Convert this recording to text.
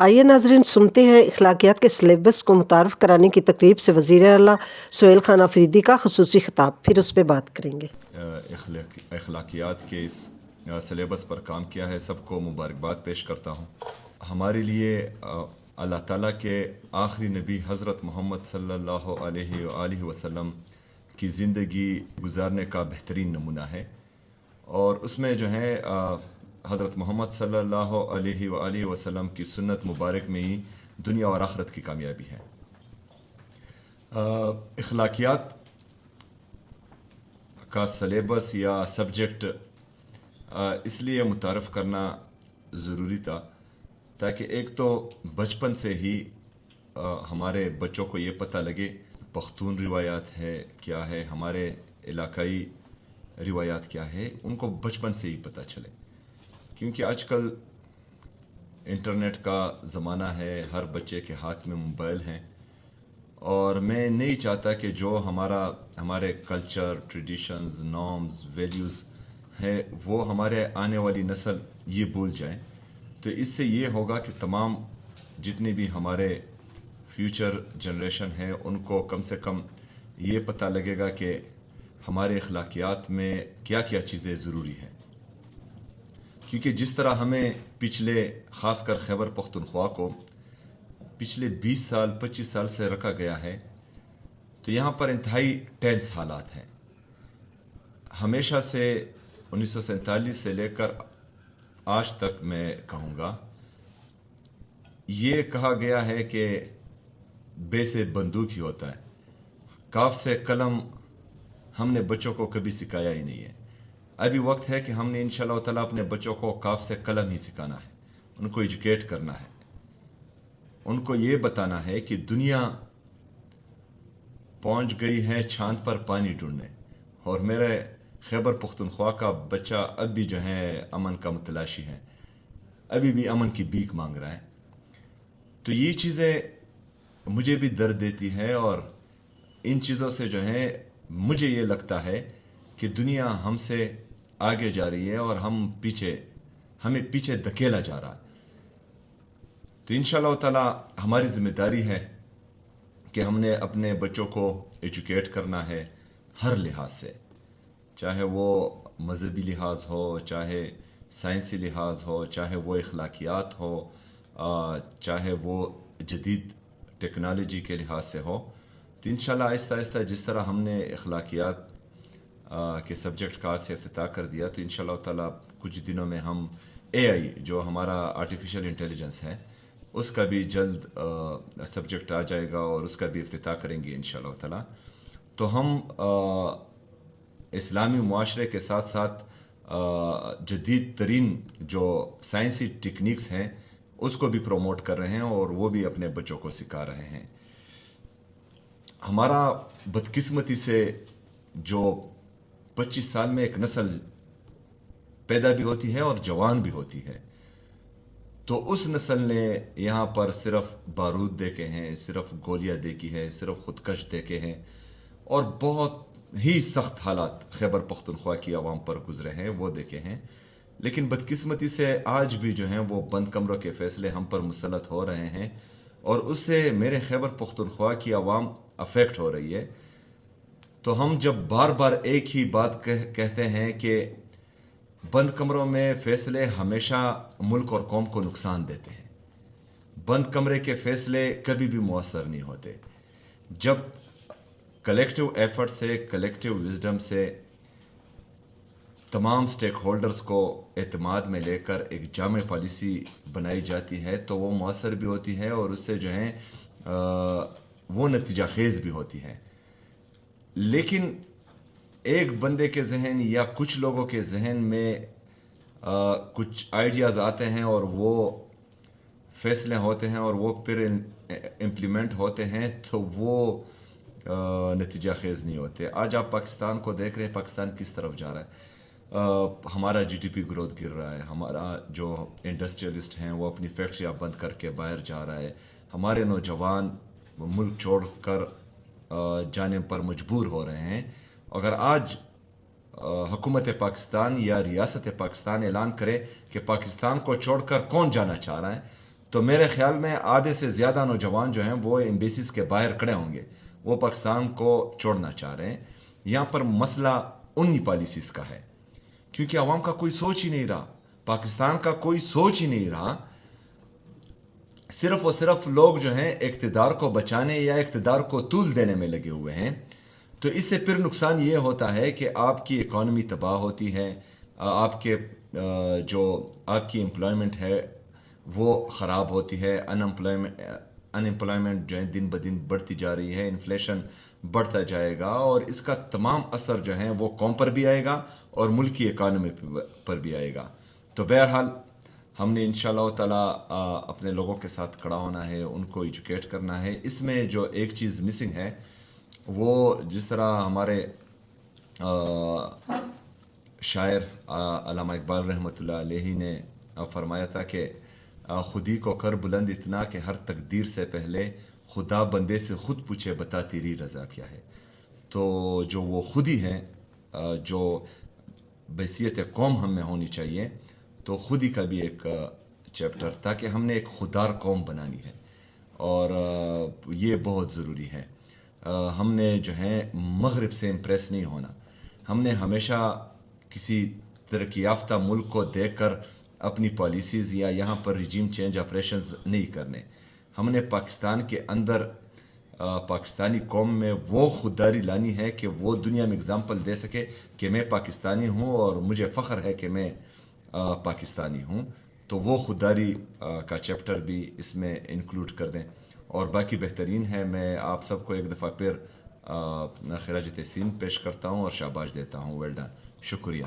आइए नाजरीन सुनते हैं अखलाकियात के सिलेबस को मुतारफ़ कराने की तकरीब से वज़ीर आला सुहेल खान आफरीदी का ख़ुसूसी ख़िताब, फिर उस पर बात करेंगे। अखलाकियात के इस सिलेबस पर काम किया है, सबको मुबारकबाद पेश करता हूँ। हमारे लिए अल्लाह ताला के आखिरी नबी हज़रत मोहम्मद सल्लल्लाहु अलैहि वसल्लम की ज़िंदगी गुजारने का बेहतरीन नमूना है, और उसमें जो है हज़रत मोहम्मद सल्लल्लाहु अलैहि वसल्लम की सुन्नत मुबारक में ही दुनिया और आखिरत की कामयाबी है। अखलाकियात का सिलेबस या सब्जेक्ट इसलिए मुतारफ़ करना ज़रूरी था ताकि एक तो बचपन से ही हमारे बच्चों को ये पता लगे पख्तून रिवायात है क्या है, हमारे इलाकाई रिवायात क्या है, उनको बचपन से ही पता चले। क्योंकि आजकल इंटरनेट का ज़माना है, हर बच्चे के हाथ में मोबाइल हैं, और मैं नहीं चाहता कि जो हमारे कल्चर, ट्रेडिशंस, नॉर्म्स, वैल्यूज़ है वो हमारे आने वाली नस्ल ये भूल जाए। तो इससे ये होगा कि तमाम जितनी भी हमारे फ्यूचर जनरेशन है उनको कम से कम ये पता लगेगा कि हमारे अखलाकियात में क्या क्या चीज़ें ज़रूरी हैं। क्योंकि जिस तरह हमें पिछले ख़ासकर खैबर पख्तूनख्वा को पिछले 20 साल 25 साल से रखा गया है, तो यहाँ पर इंतहाई टेंस हालात हैं। हमेशा से 1947 से लेकर आज तक मैं कहूँगा, ये कहा गया है कि बे से बंदूक ही होता है, काफ से कलम हमने बच्चों को कभी सिखाया ही नहीं है। अभी वक्त है कि हमने इंशाअल्लाह ताला अपने बच्चों को काफ से कलम ही सिखाना है, उनको एजुकेट करना है, उनको ये बताना है कि दुनिया पहुंच गई है चांद पर पानी ढूंढने, और मेरे खैबर पख्तूनख्वा का बच्चा अब भी जो है अमन का मुतलाशी है, अभी भी अमन की भीख मांग रहा है। तो ये चीज़ें मुझे भी दर्द देती है, और इन चीज़ों से जो है मुझे ये लगता है कि दुनिया हमसे आगे जा रही है और हमें पीछे धकेला जा रहा है। तो इंशाअल्लाह ताला हमारी जिम्मेदारी है कि हमने अपने बच्चों को एजुकेट करना है हर लिहाज से, चाहे वो मजहबी लिहाज हो, चाहे साइंसी लिहाज हो, चाहे वो अखलाकियात हो, चाहे वो जदीद टेक्नोलॉजी के लिहाज से हो। तो इंशाअल्लाह आहिस्ता आहिस्ता जिस तरह हमने अखलाकियात के सब्जेक्ट का आज से इफ्तिताह कर दिया, तो इंशाअल्लाह ताला कुछ दिनों में हम AI जो हमारा आर्टिफिशियल इंटेलिजेंस है उसका भी जल्द सब्जेक्ट आ जाएगा, और उसका भी इफ्तिताह करेंगे इंशाअल्लाह ताला। तो हम इस्लामी मुआशरे के साथ साथ जदीद तरीन जो साइंसी टेक्निक्स हैं उसको भी प्रोमोट कर रहे हैं, और वो भी अपने बच्चों को सिखा रहे हैं। हमारा बदकिस्मती से जो 25 साल में एक नस्ल पैदा भी होती है और जवान भी होती है, तो उस नस्ल ने यहाँ पर सिर्फ बारूद देखे हैं, सिर्फ गोलियां देखी है, सिर्फ खुदकश देखे हैं, और बहुत ही सख्त हालात खैबर पख्तूनख्वा की आवाम पर गुजरे हैं वो देखे हैं। लेकिन बदकिस्मती से आज भी जो हैं वो बंद कमरों के फैसले हम पर मुसलत हो रहे हैं, और उससे मेरे खैबर पख्तूनख्वा की आवाम अफेक्ट हो रही है। तो हम जब बार बार एक ही बात कहते हैं कि बंद कमरों में फैसले हमेशा मुल्क और कौम को नुकसान देते हैं, बंद कमरे के फैसले कभी भी मुअस्सर नहीं होते। जब कलेक्टिव एफर्ट से, कलेक्टिव विजडम से तमाम स्टेक होल्डर्स को एतमाद में लेकर एक जामे पॉलिसी बनाई जाती है, तो वो मुअस्सर भी होती है, और उससे जो है वो नतीजा खेज भी होती है। लेकिन एक बंदे के जहन या कुछ लोगों के जहन में कुछ आइडियाज़ आते हैं, और वो फैसले होते हैं, और वो फिर इम्प्लीमेंट होते हैं, तो वो नतीजा खेज नहीं होते। आज आप पाकिस्तान को देख रहे हैं, पाकिस्तान किस तरफ जा रहा है। हमारा GDP ग्रोथ गिर रहा है, हमारा जो इंडस्ट्रियलिस्ट हैं वो अपनी फैक्ट्रियाँ बंद करके बाहर जा रहा है, हमारे नौजवान मुल्क छोड़ कर जाने पर मजबूर हो रहे हैं। अगर आज हुकूमत पाकिस्तान या रियासत पाकिस्तान ऐलान करे कि पाकिस्तान को छोड़कर कौन जाना चाह रहा है, تو میرے خیال میں آدھے سے زیادہ نوجوان جو ہیں وہ ایمبیسیز کے باہر کھڑے ہوں گے، وہ پاکستان کو چھوڑنا چاہ رہے ہیں۔ یہاں پر مسئلہ انہی پالیسیز کا ہے، کیونکہ عوام کا کوئی سوچ ہی نہیں رہا، پاکستان کا کوئی سوچ ہی نہیں رہا، صرف اور صرف لوگ جو ہیں اقتدار کو بچانے یا اقتدار کو طول دینے میں لگے ہوئے ہیں۔ تو اس سے پھر نقصان یہ ہوتا ہے کہ آپ کی اکانومی تباہ ہوتی ہے، آپ کے جو آپ کی امپلائمنٹ ہے وہ خراب ہوتی ہے، انمپلائمنٹ جو ہے دن بدن بڑھتی جا رہی ہے، انفلیشن بڑھتا جائے گا، اور اس کا تمام اثر جو ہے وہ قوم پر بھی آئے گا اور ملک کی اکانومی پر بھی آئے گا۔ تو بہرحال ہم نے انشاءاللہ تعالی اپنے لوگوں کے ساتھ کھڑا ہونا ہے، ان کو ایجوکیٹ کرنا ہے۔ اس میں جو ایک چیز مسنگ ہے وہ جس طرح ہمارے شاعر علامہ اقبال رحمۃ اللہ علیہ نے فرمایا تھا کہ خودی کو کر بلند اتنا کہ ہر تقدیر سے پہلے خدا بندے سے خود پوچھے بتا تیری رضا کیا ہے۔ تو جو وہ خودی ہیں، جو بحیثیت قوم ہم میں ہونی چاہیے، تو خودی کا بھی ایک چیپٹر، تاکہ ہم نے ایک خوددار قوم بنانی ہے، اور یہ بہت ضروری ہے۔ ہم نے جو ہے مغرب سے امپریس نہیں ہونا، ہم نے ہمیشہ کسی ترقی یافتہ ملک کو دیکھ کر اپنی پالیسیز یا یہاں پر ریجیم چینج آپریشنز نہیں کرنے۔ ہم نے پاکستان کے اندر پاکستانی قوم میں وہ خودداری لانی ہے کہ وہ دنیا میں اگزامپل دے سکے کہ میں پاکستانی ہوں اور مجھے فخر ہے کہ میں پاکستانی ہوں۔ تو وہ خودداری کا چیپٹر بھی اس میں انکلوڈ کر دیں، اور باقی بہترین ہے۔ میں آپ سب کو ایک دفعہ پھر خراج تحسین پیش کرتا ہوں اور شاباش دیتا ہوں۔ ویل ڈن، شکریہ۔